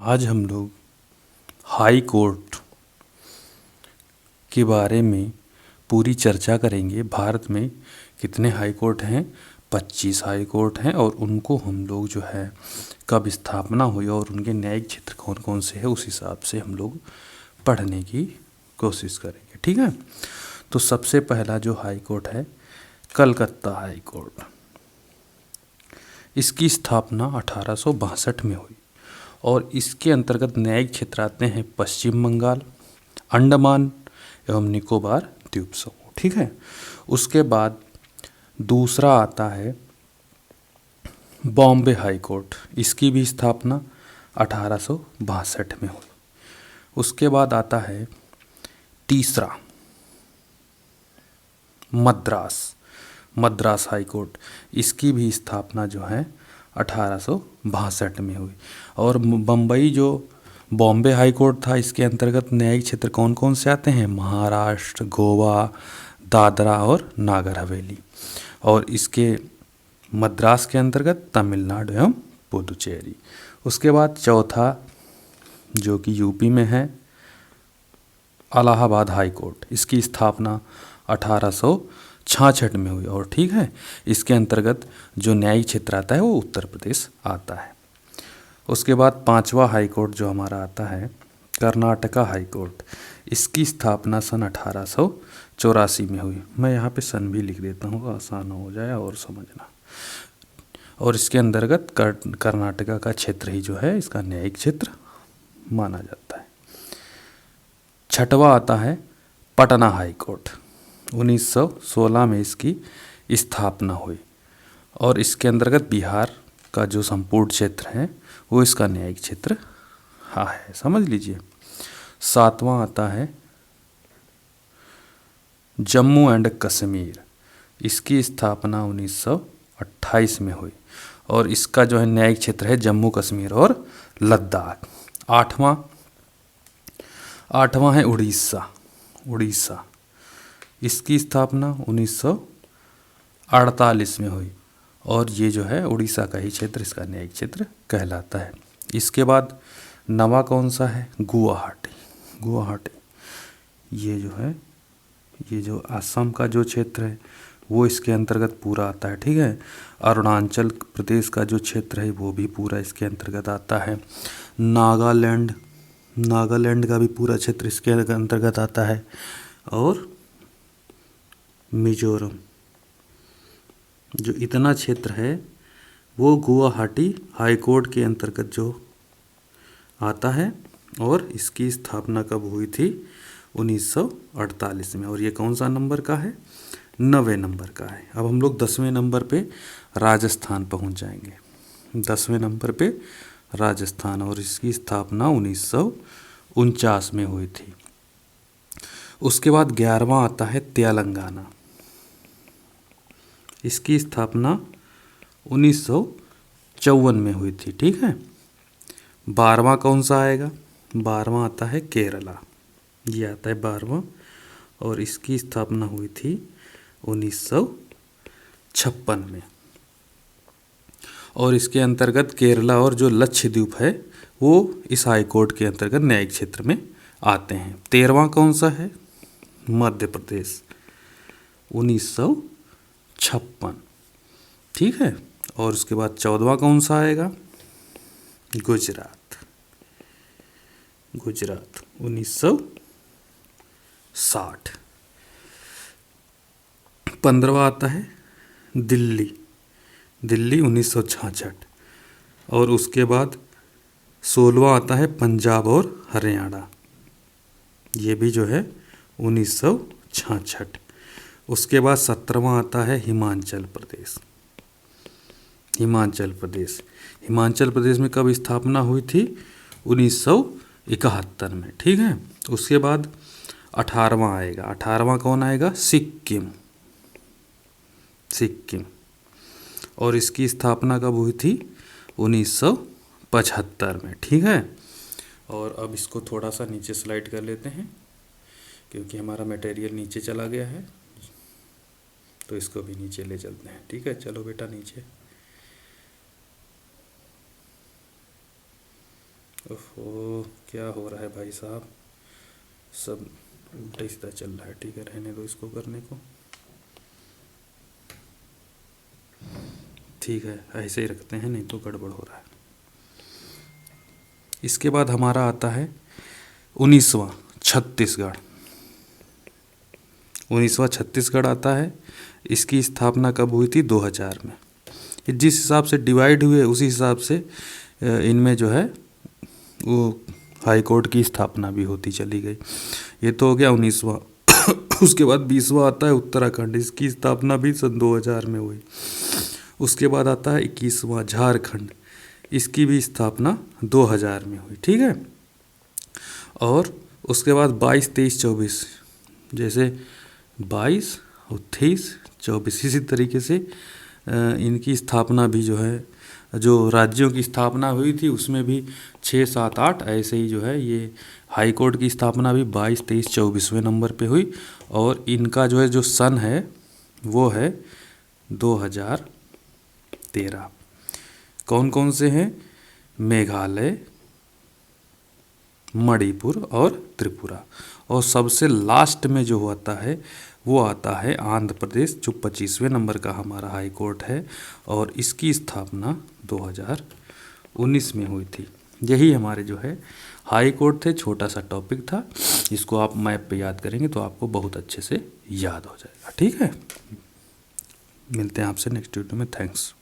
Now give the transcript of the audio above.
आज हम लोग हाई कोर्ट के बारे में पूरी चर्चा करेंगे। भारत में कितने हाई कोर्ट हैं? 25 हाई कोर्ट हैं और उनको हम लोग जो है कब स्थापना हुई और उनके न्यायिक क्षेत्र कौन कौन से हैं उस हिसाब से हम लोग पढ़ने की कोशिश करेंगे। ठीक है, तो सबसे पहला जो हाई कोर्ट है कलकत्ता हाई कोर्ट। इसकी स्थापना 1862 में हुई और इसके अंतर्गत न्यायिक क्षेत्र आते हैं पश्चिम बंगाल, अंडमान एवं निकोबार द्वीप समूह। ठीक है, उसके बाद दूसरा आता है बॉम्बे हाई कोर्ट। इसकी भी स्थापना 1862 में हुई। उसके बाद आता है तीसरा मद्रास हाई कोर्ट। इसकी भी स्थापना जो है 1862 में हुई। और बम्बई जो बॉम्बे हाई कोर्ट था, इसके अंतर्गत न्यायिक क्षेत्र कौन कौन से आते हैं? महाराष्ट्र, गोवा, दादरा और नागर हवेली। और इसके मद्रास के अंतर्गत तमिलनाडु एवं पुदुचेरी। उसके बाद चौथा जो कि यूपी में है इलाहाबाद हाई कोर्ट। इसकी स्थापना 1866 में हुई और ठीक है, इसके अंतर्गत जो न्यायिक क्षेत्र आता है वो उत्तर प्रदेश आता है। उसके बाद पांचवा हाई कोर्ट जो हमारा आता है कर्नाटका हाई कोर्ट। इसकी स्थापना सन 1884 में हुई। मैं यहाँ पे सन भी लिख देता हूँ, आसान हो जाए और समझना। और इसके अंतर्गत कर्नाटका का क्षेत्र ही जो है इसका न्यायिक क्षेत्र माना जाता है। छठवा आता है पटना हाई कोर्ट। 1916 में इसकी स्थापना हुई और इसके अंतर्गत बिहार का जो संपूर्ण क्षेत्र है वो इसका न्यायिक क्षेत्र है, समझ लीजिए। सातवां आता है जम्मू एंड कश्मीर। इसकी स्थापना 1928 में हुई और इसका जो है न्यायिक क्षेत्र है जम्मू कश्मीर और लद्दाख। आठवां है उड़ीसा। इसकी स्थापना 1948 में हुई और ये जो है उड़ीसा का ही क्षेत्र इसका न्यायिक क्षेत्र कहलाता है। इसके बाद नवा कौन सा है? गुवाहाटी। ये जो है ये जो असम का जो क्षेत्र है वो इसके अंतर्गत पूरा आता है। ठीक है, अरुणाचल प्रदेश का जो क्षेत्र है वो भी पूरा इसके अंतर्गत आता है। नागालैंड का भी पूरा क्षेत्र इसके अंतर्गत आता है। और मिजोरम जो इतना क्षेत्र है वो गुवाहाटी हाई कोर्ट के अंतर्गत जो आता है और इसकी स्थापना कब हुई थी? 1948 में। और ये कौन सा नंबर का है? 9वें नंबर का है। अब हम लोग 10वें नंबर पे राजस्थान पहुंच जाएंगे। 10वें नंबर पे राजस्थान और इसकी स्थापना 1949 में हुई थी। उसके बाद 11वां आता है तेलंगाना। इसकी स्थापना 1954 में हुई थी। ठीक है, 12वां कौन सा आएगा? 12वां आता है केरला। ये आता है 12वां और इसकी स्थापना हुई थी 1956 में। और इसके अंतर्गत केरला और जो लक्षद्वीप है वो इस हाई कोर्ट के अंतर्गत न्यायिक क्षेत्र में आते हैं। 13वां कौन सा है? मध्य प्रदेश, 1956। ठीक है, और उसके बाद 14वां कौन सा आएगा? गुजरात, 1960। 15वां आता है दिल्ली 1966। और उसके बाद 16वां आता है पंजाब और हरियाणा। ये भी जो है 1966। उसके बाद 17वां आता है हिमाचल प्रदेश में कब स्थापना हुई थी? 1971 में। ठीक है, उसके बाद 18वां आएगा। 18वां कौन आएगा? सिक्किम। और इसकी स्थापना कब हुई थी? 1975 में। ठीक है, और अब इसको थोड़ा सा नीचे स्लाइड कर लेते हैं क्योंकि हमारा मटेरियल नीचे चला गया है, तो इसको भी नीचे ले चलते हैं। ठीक है, चलो बेटा नीचे। ओहो, क्या हो रहा है भाई साहब, सब उल्टा सीधा चल रहा है। ठीक है, रहने दो इसको करने को। ठीक है, ऐसे ही रखते हैं, नहीं तो गड़बड़ हो रहा है। इसके बाद हमारा आता है 19वां छत्तीसगढ़। 19वां छत्तीसगढ़ आता है। इसकी स्थापना कब हुई थी? 2000 में। ये जिस हिसाब से डिवाइड हुए उसी हिसाब से इनमें जो है वो हाई कोर्ट की स्थापना भी होती चली गई। ये तो हो गया 19वां। उसके बाद 20वां आता है उत्तराखंड। इसकी स्थापना भी सन 2000 में हुई। उसके बाद आता है 21वां झारखंड। इसकी भी स्थापना 2000 में हुई। ठीक है। और उसके बाद 22, 23, 24, जैसे 22 और 23, 24 इसी तरीके से इनकी स्थापना भी जो है, जो राज्यों की स्थापना हुई थी उसमें भी 6, 7, 8 ऐसे ही जो है ये हाई कोर्ट की स्थापना भी 22, 23, 24वें नंबर पे हुई। और इनका जो है जो सन है वो है 2013। कौन कौन से हैं? मेघालय, मणिपुर और त्रिपुरा। और सबसे लास्ट में जो आता है वो आता है आंध्र प्रदेश, जो 25वें नंबर का हमारा हाई कोर्ट है। और इसकी स्थापना 2019 में हुई थी। यही हमारे जो है हाई कोर्ट थे। छोटा सा टॉपिक था, इसको आप मैप पे याद करेंगे तो आपको बहुत अच्छे से याद हो जाएगा। ठीक है, मिलते हैं आपसे नेक्स्ट वीडियो में। थैंक्स।